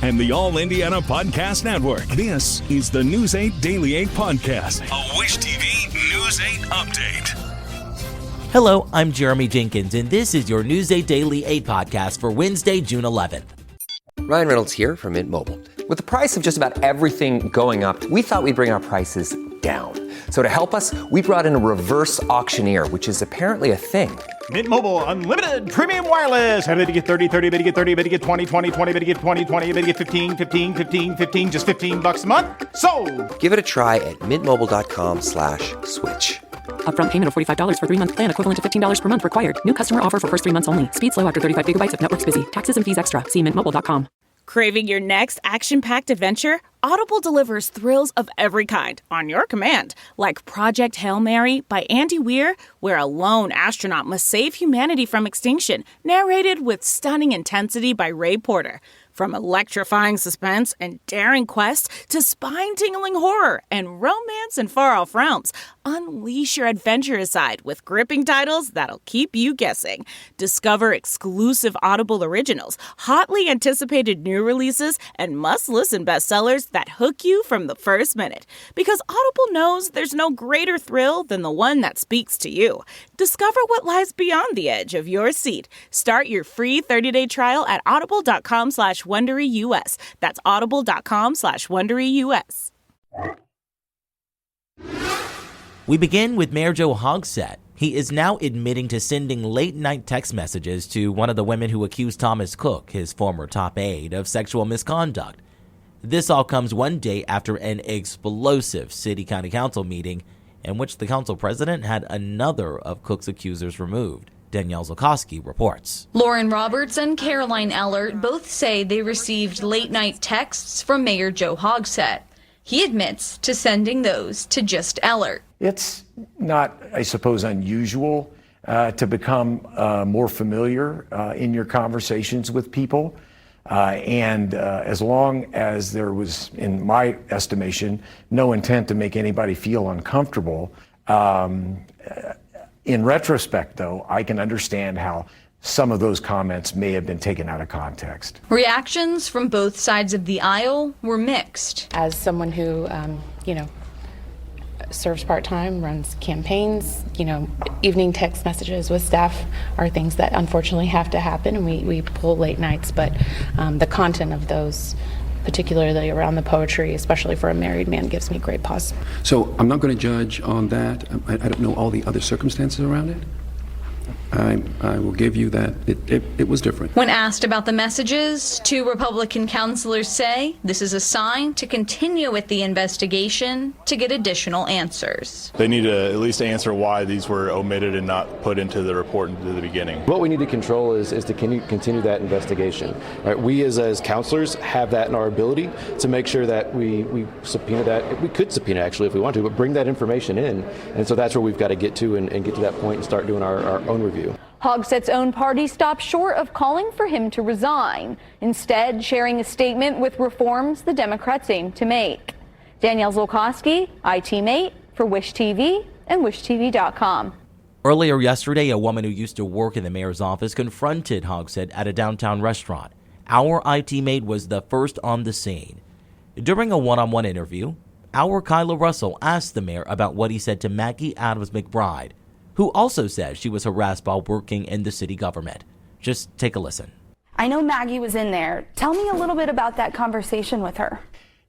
and the All Indiana Podcast Network. This is the News 8 Daily 8 Podcast, a Wish TV News 8 update. Hello, I'm Jeremy Jenkins, and this is your News 8 Daily 8 Podcast for Wednesday, June 11th. Ryan Reynolds here from Mint Mobile. With the price of just about everything going up, we thought we'd bring our prices down. So to help us, we brought in a reverse auctioneer, which is apparently a thing. Mint Mobile Unlimited Premium Wireless. How to get 30, 30, how to get 30, how to get 20, 20, 20, how to get 20, 20, how to get 15, 15, 15, 15, just $15 a month? Sold! Give it a try at mintmobile.com/switch. Upfront payment of $45 for 3-month plan, equivalent to $15 per month required. New customer offer for first 3 months only. Speed slow after 35 gigabytes if network's busy. Taxes and fees extra. See mintmobile.com. Craving your next action-packed adventure? Audible delivers thrills of every kind on your command, like Project Hail Mary by Andy Weir, where a lone astronaut must save humanity from extinction, narrated with stunning intensity by Ray Porter. From electrifying suspense and daring quest to spine-tingling horror and romance in far-off realms, unleash your adventurous side with gripping titles that'll keep you guessing. Discover exclusive Audible originals, hotly anticipated new releases, and must-listen bestsellers that hook you from the first minute. Because Audible knows there's no greater thrill than the one that speaks to you. Discover what lies beyond the edge of your seat. Start your free 30-day trial at audible.com/WonderyUS. That's audible.com/WonderyUS. We begin with Mayor Joe Hogsett. He is now admitting to sending late-night text messages to one of the women who accused Thomas Cook, his former top aide, of sexual misconduct. This all comes one day after an explosive city-county council meeting in which the council president had another of Cook's accusers removed. Danielle Zukoski reports. Lauren Roberts and Caroline Ellert both say they received late-night texts from Mayor Joe Hogsett. He admits to sending those to just Ellert. It's not, I suppose, unusual to become more familiar in your conversations with people. And as long as there was, in my estimation, no intent to make anybody feel uncomfortable, in retrospect, though, I can understand how some of those comments may have been taken out of context. Reactions from both sides of the aisle were mixed. As someone who, serves part-time, runs campaigns, evening text messages with staff are things that unfortunately have to happen, and we pull late nights, but the content of those, particularly around the poetry, especially for a married man, gives me great pause. So I'm not going to judge on that. I don't know all the other circumstances around it. I will give you that it was different. When asked about the messages, 2 Republican councilors say this is a sign to continue with the investigation to get additional answers. They need to at least answer why these were omitted and not put into the report into the beginning. What we need to control is to continue that investigation. Right? We as councilors have that in our ability to make sure that we subpoena that. We could subpoena actually if we want to, but bring that information in. And so that's where we've got to get to and get to that point and start doing our own review. Hogsett's own party stopped short of calling for him to resign, instead sharing a statement with reforms the Democrats aim to make. Danielle Zukoski, IT Mate for Wish TV and WishTV.com. Earlier yesterday, a woman who used to work in the mayor's office confronted Hogsett at a downtown restaurant. Our IT Mate was the first on the scene. During a one-on-one interview, our Kyla Russell asked the mayor about what he said to Maggie Adams McBride, who also says she was harassed while working in the city government. Just take a listen. I know Maggie was in there. Tell me a little bit about that conversation with her.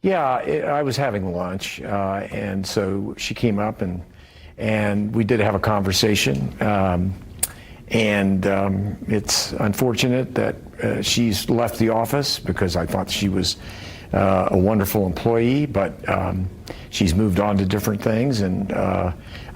Yeah, I was having lunch, and so she came up and we did have a conversation. It's unfortunate that she's left the office because I thought she was a wonderful employee, but she's moved on to different things, and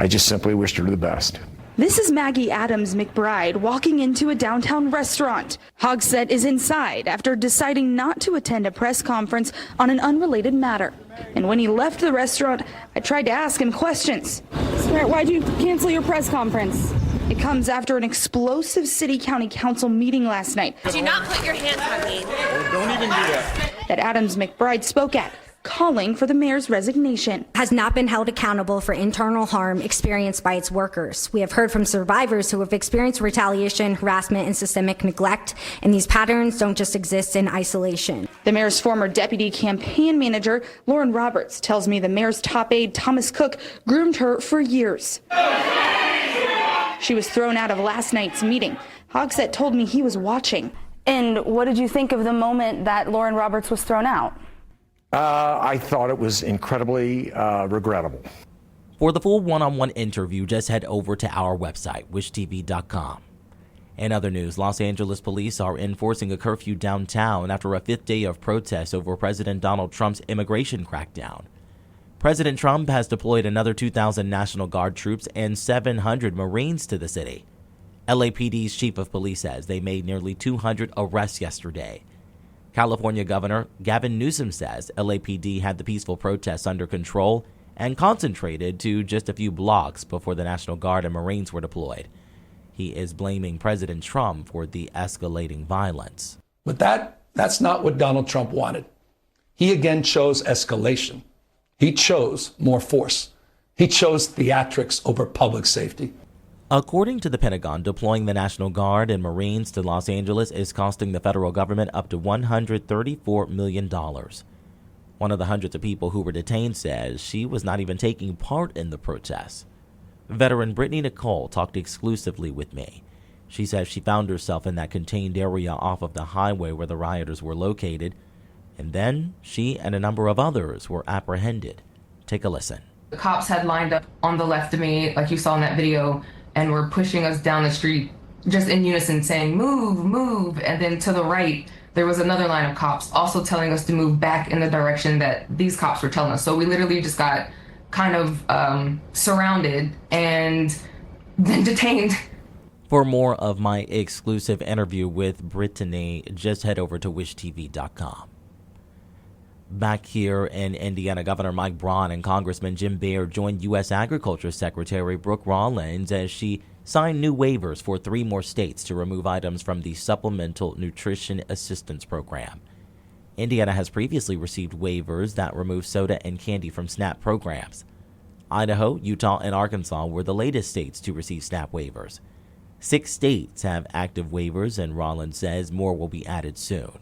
I just simply wished her the best. This is Maggie Adams McBride walking into a downtown restaurant. Hogsett is inside after deciding not to attend a press conference on an unrelated matter. And when he left the restaurant, I tried to ask him questions. Sir, why'd you cancel your press conference? It comes after an explosive city-county council meeting last night. Do not put your hands on me. Oh, don't even do that. That Adams McBride spoke at, calling for the mayor's resignation. Has not been held accountable for internal harm experienced by its workers. We have heard from survivors who have experienced retaliation, harassment, and systemic neglect, and these patterns don't just exist in isolation. The mayor's former deputy campaign manager, Lauren Roberts, tells me the mayor's top aide, Thomas Cook, groomed her for years. She was thrown out of last night's meeting. Hogsett told me he was watching. And what did you think of the moment that Lauren Roberts was thrown out? I thought it was incredibly regrettable. For the full one-on-one interview, just head over to our website, wishtv.com. In other news, Los Angeles police are enforcing a curfew downtown after a fifth day of protests over President Donald Trump's immigration crackdown. President Trump has deployed another 2,000 National Guard troops and 700 Marines to the city. LAPD's chief of police says they made nearly 200 arrests yesterday. California Governor Gavin Newsom says LAPD had the peaceful protests under control and concentrated to just a few blocks before the National Guard and Marines were deployed. He is blaming President Trump for the escalating violence. But that's not what Donald Trump wanted. He again chose escalation. He chose more force. He chose theatrics over public safety. According to the Pentagon, deploying the National Guard and Marines to Los Angeles is costing the federal government up to $134 million. One of the hundreds of people who were detained says she was not even taking part in the protests. Veteran Brittany Nicole talked exclusively with me. She says she found herself in that contained area off of the highway where the rioters were located, and then she and a number of others were apprehended. Take a listen. The cops had lined up on the left of me, like you saw in that video, and were pushing us down the street just in unison saying, "Move, move." And then to the right, there was another line of cops also telling us to move back in the direction that these cops were telling us. So we literally just got kind of surrounded and then detained. For more of my exclusive interview with Brittany, just head over to wishtv.com. Back here in Indiana, Governor Mike Braun and Congressman Jim Baird joined U.S. Agriculture Secretary Brooke Rollins as she signed new waivers for 3 more states to remove items from the Supplemental Nutrition Assistance Program. Indiana has previously received waivers that remove soda and candy from SNAP programs. Idaho, Utah, and Arkansas were the latest states to receive SNAP waivers. 6 states have active waivers, and Rollins says more will be added soon.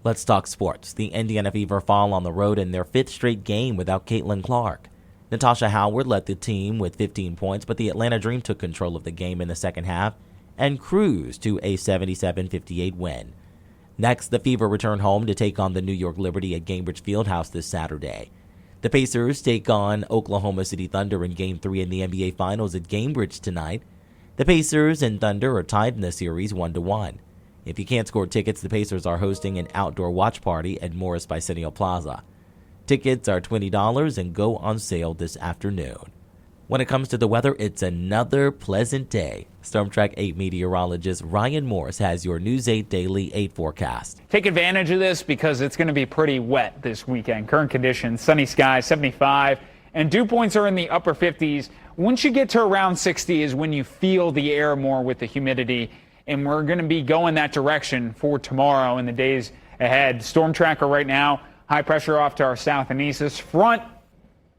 Let's talk sports. The Indiana Fever fall on the road in their 5th straight game without Caitlin Clark. Natasha Howard led the team with 15 points, but the Atlanta Dream took control of the game in the second half and cruised to a 77-58 win. Next, the Fever return home to take on the New York Liberty at Gainbridge Fieldhouse this Saturday. The Pacers take on Oklahoma City Thunder in Game 3 in the NBA Finals at Gainbridge tonight. The Pacers and Thunder are tied in the series 1-1. If you can't score tickets, the Pacers are hosting an outdoor watch party at Morris Bicentennial Plaza. Tickets are $20 and go on sale this afternoon. When it comes to the weather, it's another pleasant day. Storm Track 8 meteorologist Ryan Morris has your News 8 Daily 8 forecast. Take advantage of this because it's going to be pretty wet this weekend. Current conditions, sunny skies, 75, and dew points are in the upper 50s. Once you get to around 60 is when you feel the air more with the humidity, and we're going to be going that direction for tomorrow and the days ahead. Storm tracker right now, high pressure off to our south and east. This front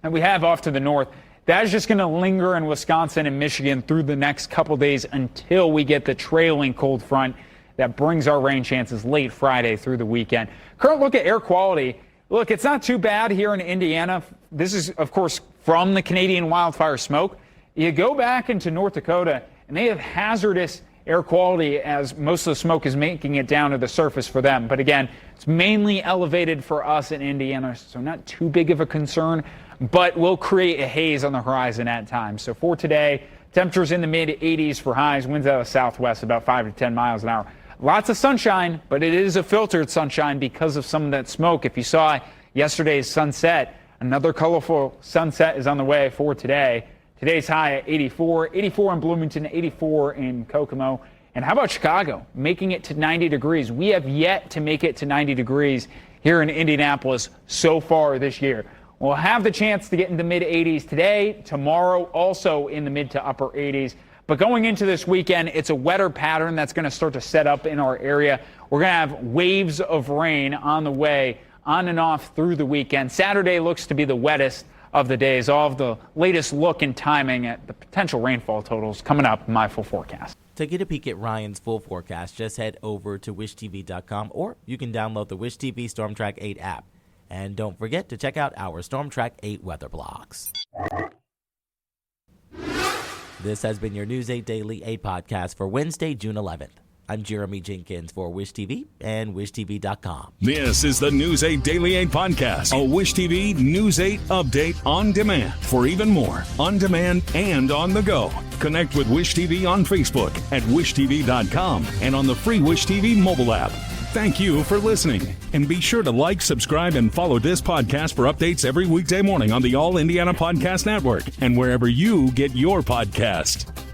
that we have off to the north, that is just going to linger in Wisconsin and Michigan through the next couple days until we get the trailing cold front that brings our rain chances late Friday through the weekend. Current look at air quality. Look, it's not too bad here in Indiana. This is, of course, from the Canadian wildfire smoke. You go back into North Dakota, and they have hazardous air quality as most of the smoke is making it down to the surface for them. But again, it's mainly elevated for us in Indiana, so not too big of a concern, but will create a haze on the horizon at times. So for today, temperatures in the mid-80s for highs, winds out of the southwest about 5 to 10 miles an hour. Lots of sunshine, but it is a filtered sunshine because of some of that smoke. If you saw yesterday's sunset, another colorful sunset is on the way for today. Today's high at 84 in Bloomington, 84 in Kokomo. And how about Chicago, making it to 90 degrees? We have yet to make it to 90 degrees here in Indianapolis so far this year. We'll have the chance to get into mid-80s today, tomorrow also in the mid to upper 80s. But going into this weekend, it's a wetter pattern that's going to start to set up in our area. We're going to have waves of rain on the way, on and off through the weekend. Saturday looks to be the wettest of the days. All of the latest look and timing at the potential rainfall totals coming up in my full forecast. To get a peek at Ryan's full forecast, just head over to wishtv.com, or you can download the Wish TV Storm Track 8 app. And don't forget to check out our Storm Track 8 weather blogs. This has been your News 8 Daily 8 podcast for Wednesday, June 11th. I'm Jeremy Jenkins for Wish TV and wishtv.com. This is the News 8 Daily 8 podcast, a Wish TV News 8 update on demand. For even more, on demand and on the go, connect with Wish TV on Facebook at wishtv.com and on the free Wish TV mobile app. Thank you for listening, and be sure to like, subscribe, and follow this podcast for updates every weekday morning on the All Indiana Podcast Network and wherever you get your podcast.